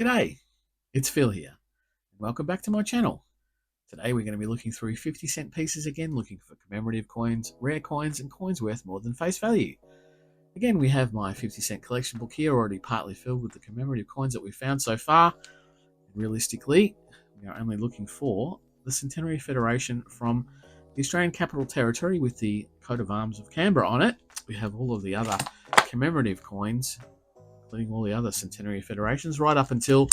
G'day, it's Phil here. Welcome back to my channel. Today we're going to be looking through 50-cent pieces again, looking for commemorative coins, rare coins, and coins worth more than face value. Again, we have my 50-cent collection book here, already partly filled with the commemorative coins that we've found so far. Realistically, we are only looking for the Centenary Federation from the Australian Capital Territory with the coat of arms of Canberra on it. We have all of the other commemorative coins, including all the other Centenary Federations, right up until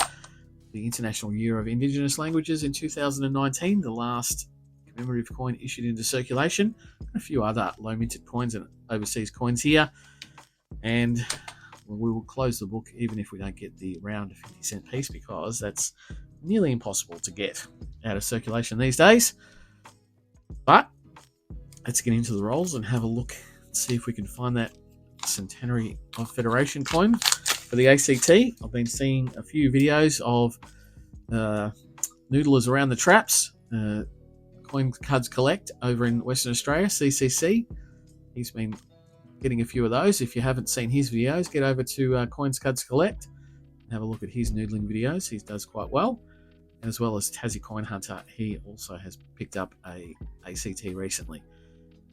the International Year of Indigenous Languages in 2019, the last commemorative coin issued into circulation, and a few other low minted coins and overseas coins here. And we will close the book even if we don't get the round 50-cent piece, because that's nearly impossible to get out of circulation these days. But let's get into the rolls and have a look and see if we can find that Centenary of Federation coin for the ACT. I've been seeing a few videos of Noodlers around the traps, Coin Cuds Collect over in Western Australia, CCC. He's been getting a few of those. If you haven't seen his videos, get over to Coins Cuds Collect and have a look at his noodling videos. He does quite well. As well as Tassie Coin Hunter, he also has picked up a ACT recently.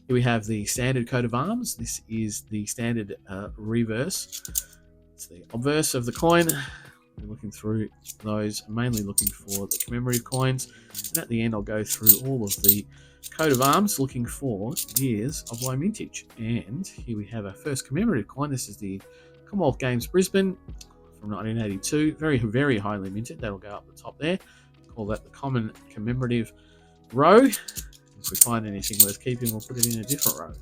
Here we have the standard coat of arms. This is the standard reverse. It's the obverse of the coin. We're looking through those, mainly looking for the commemorative coins. And at the end, I'll go through all of the coat of arms, looking for years of low mintage. And here we have our first commemorative coin. This is the Commonwealth Games Brisbane from 1982. Very, very highly minted. That'll go up the top there. Call that the common commemorative row. If we find anything worth keeping, we'll put it in a different row.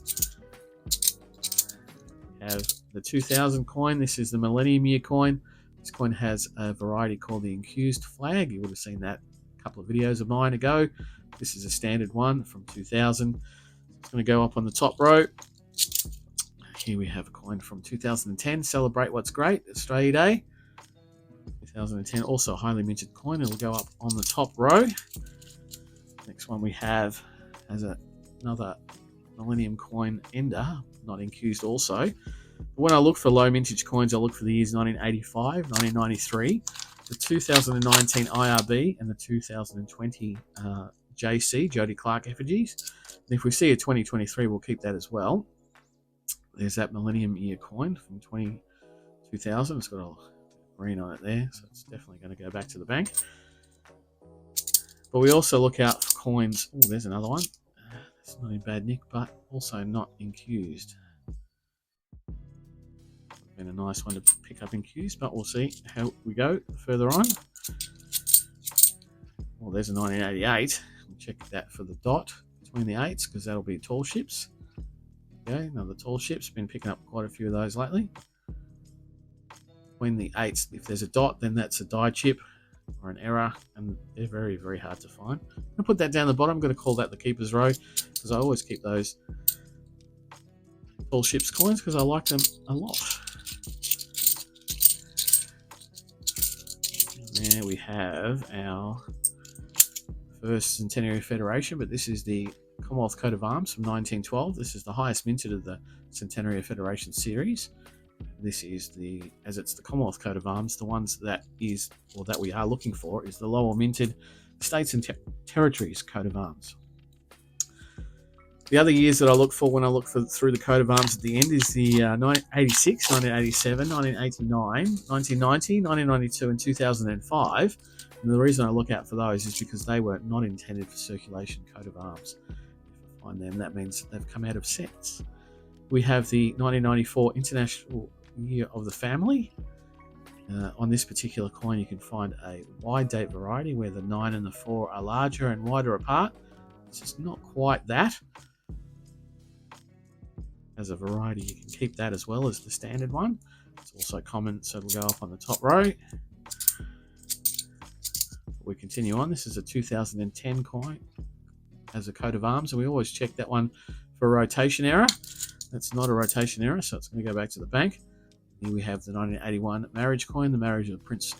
We have the 2000 coin. This is the Millennium Year coin. This coin has a variety called the Incused flag. You would have seen that a couple of videos of mine ago. This is a standard one from 2000. It's going to go up on the top row. Here we have a coin from 2010. Celebrate What's Great, Australia Day. 2010, also a highly minted coin. It'll go up on the top row. Next one we have has another Millennium coin ender, not incused also. But when I look for low mintage coins, I look for the years 1985, 1993, the 2019 IRB, and the 2020 JC, Jody Clark effigies. And if we see a 2023, we'll keep that as well. There's that Millennium Year coin from 2000. It's got a green on it there, so it's definitely going to go back to the bank. But we also look out for coins. Oh, there's another one. It's not in bad nick, but also not incused. Been a nice one to pick up incused, but we'll see how we go further on. Well, there's a 1988. We'll check that for the dot between the eights, because that'll be tall ships. Okay, another tall ships. Been picking up quite a few of those lately. Between the eights, if there's a dot, then that's a die chip or an error, and they're very, very hard to find. I'm going to put that down the bottom. I'm going to call that the keeper's row, because I always keep those tall ships coins because I like them a lot. And there we have our first Centenary Federation, but this is the Commonwealth Coat of Arms from 1912. This is the highest minted of the Centenary Federation series. This is as it's the Commonwealth Coat of Arms, the ones that we are looking for is the lower minted States and Territories Coat of Arms. The other years that I look for when I look through the Coat of Arms at the end is the 1986, 1987, 1989, 1990, 1992, and 2005. And the reason I look out for those is because they were not intended for circulation Coat of Arms. If I find them, that means they've come out of sets. We have the 1994 International Year of the Family. On this particular coin, you can find a wide date variety where the 9 and the 4 are larger and wider apart. This is not quite that. As a variety, you can keep that as well as the standard one. It's also common, so it'll go up on the top row. We continue on. This is a 2010 coin as a coat of arms, and we always check that one for a rotation error. That's not a rotation error, so it's going to go back to the bank. Here we have the 1981 marriage coin, the marriage of the Prince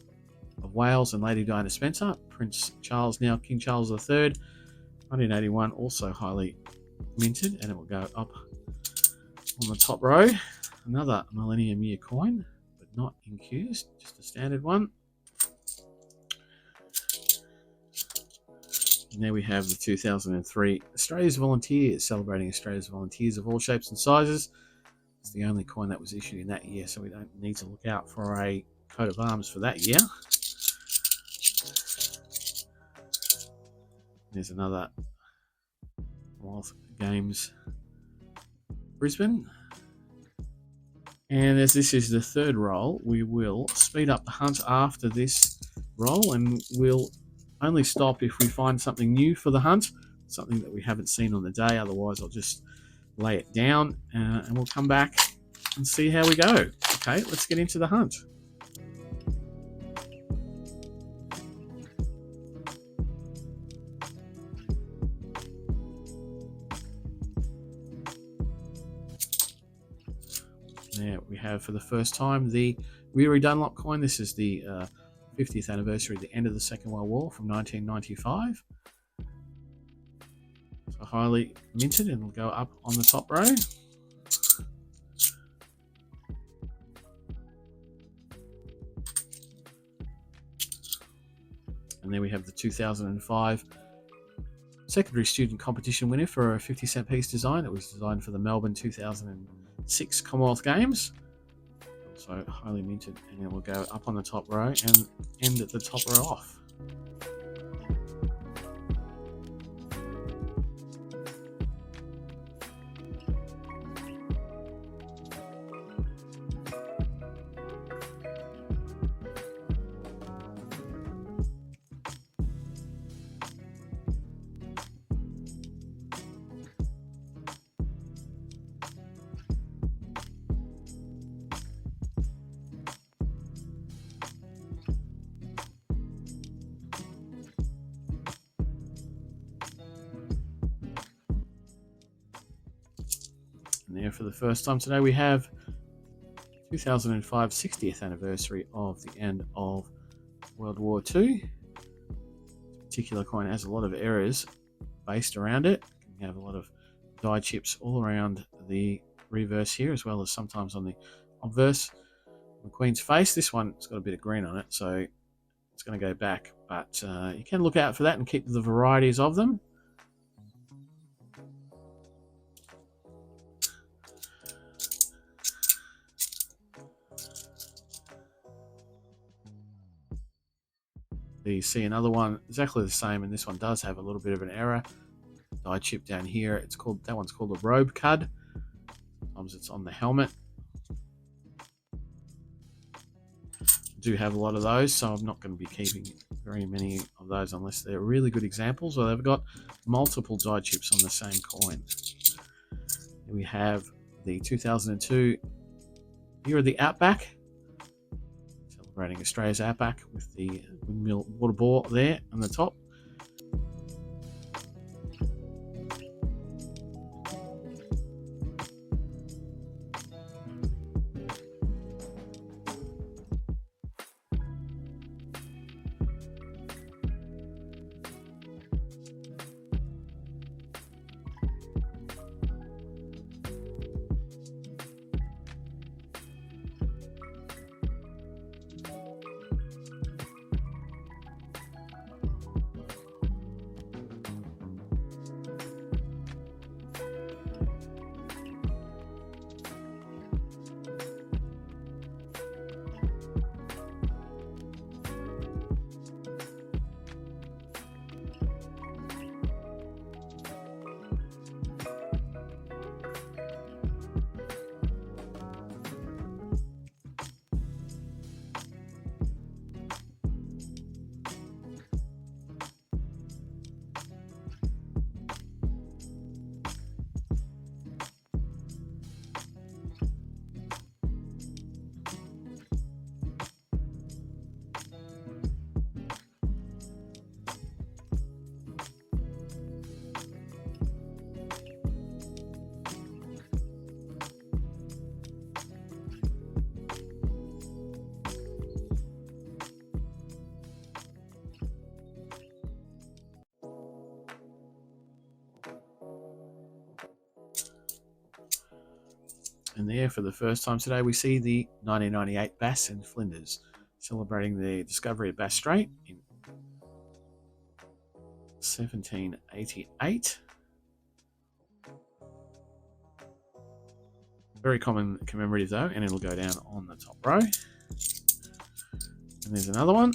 of Wales and Lady Diana Spencer. Prince Charles, now King Charles III. 1981, also highly minted, and it will go up on the top row. Another Millennium Year coin, but not incused, just a standard one. And there we have the 2003 Australia's Volunteers, celebrating Australia's volunteers of all shapes and sizes. It's the only coin that was issued in that year, so we don't need to look out for a coat of arms for that year. There's another Commonwealth Games Brisbane. And as this is the third roll, we will speed up the hunt after this roll, and we'll only stop if we find something new for the hunt, something that we haven't seen on the day. Otherwise, I'll just lay it down and we'll come back and see how we go. Okay, let's get into the hunt. There we have, for the first time, the Weary Dunlop coin. This is the 50th anniversary of the end of the Second World War from 1995. So highly minted, and will go up on the top row. And there we have the 2005 secondary student competition winner for a 50-cent piece design. It was designed for the Melbourne 2006 Commonwealth Games. So highly minted, and then we'll go up on the top row and end at the top row off. And there, for the first time today, we have 2005 60th anniversary of the end of World War II. This particular coin has a lot of errors based around it. You have a lot of die chips all around the reverse here, as well as sometimes on the obverse. The Queen's face, this one's got a bit of green on it, so it's going to go back, but you can look out for that and keep the varieties of them. You see another one exactly the same, and this one does have a little bit of an error. Die chip down here, it's called, that one's called a robe cud. Sometimes it's on the helmet. I do have a lot of those, so I'm not going to be keeping very many of those unless they're really good examples or they've got multiple die chips on the same coin. We have the 2002 Year of the Outback, celebrating Australia's Outback with the windmill water bore there on the top. And there, for the first time today, we see the 1998 Bass in Flinders, celebrating the discovery of Bass Strait in 1788. Very common commemorative though, and it'll go down on the top row. And there's another one.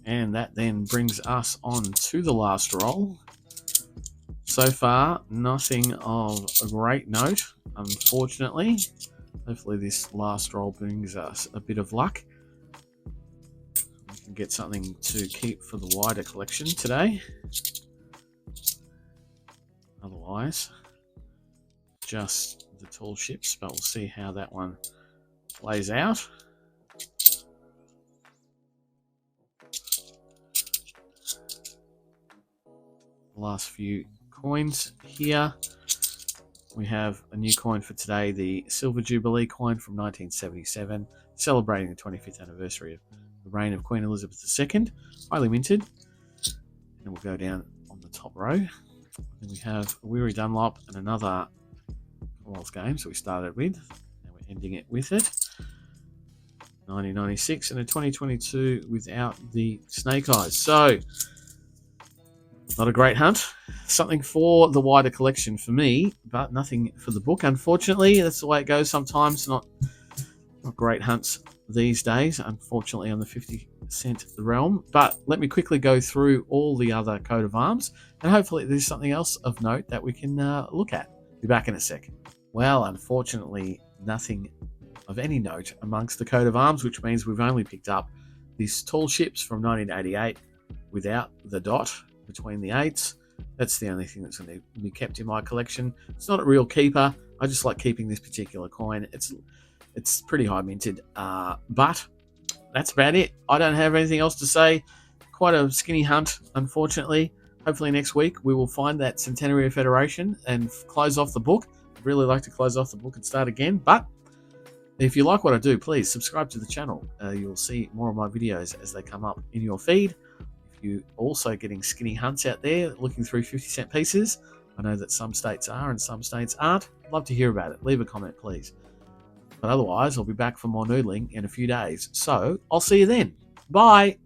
And that then brings us on to the last roll. So far, nothing of a great note, unfortunately. Hopefully this last roll brings us a bit of luck. We can get something to keep for the wider collection today. Otherwise, just the tall ships, but we'll see how that one plays out. Last few coins here. We have a new coin for today, the Silver Jubilee coin from 1977, celebrating the 25th anniversary of the reign of Queen Elizabeth II, highly minted. And we'll go down on the top row. Then we have a Weary Dunlop and another Commonwealth game, so we started with, and we're ending it with it. 1996 and a 2022 without the snake eyes. So, not a great hunt. Something for the wider collection for me, but nothing for the book, unfortunately. That's the way it goes sometimes. Not great hunts these days, unfortunately, on the 50-cent realm. But let me quickly go through all the other coat of arms, and hopefully there's something else of note that we can look at. Be back in a sec. Well, unfortunately, nothing of any note amongst the coat of arms, which means we've only picked up these tall ships from 1988 without the dot between the eights. That's the only thing that's going to be kept in my collection. It's not a real keeper. I just like keeping this particular coin. It's pretty high minted, but that's about it. I don't have anything else to say. Quite a skinny hunt, unfortunately. Hopefully next week we will find that Centenary of Federation and close off the book. I'd really like to close off the book and start again, but if you like what I do, please subscribe to the channel. You'll see more of my videos as they come up in your feed. If you're also getting skinny hunts out there looking through 50-cent pieces, I know that some states are and some states aren't. I'd love to hear about it. Leave a comment, please. But otherwise, I'll be back for more noodling in a few days. So I'll see you then. Bye.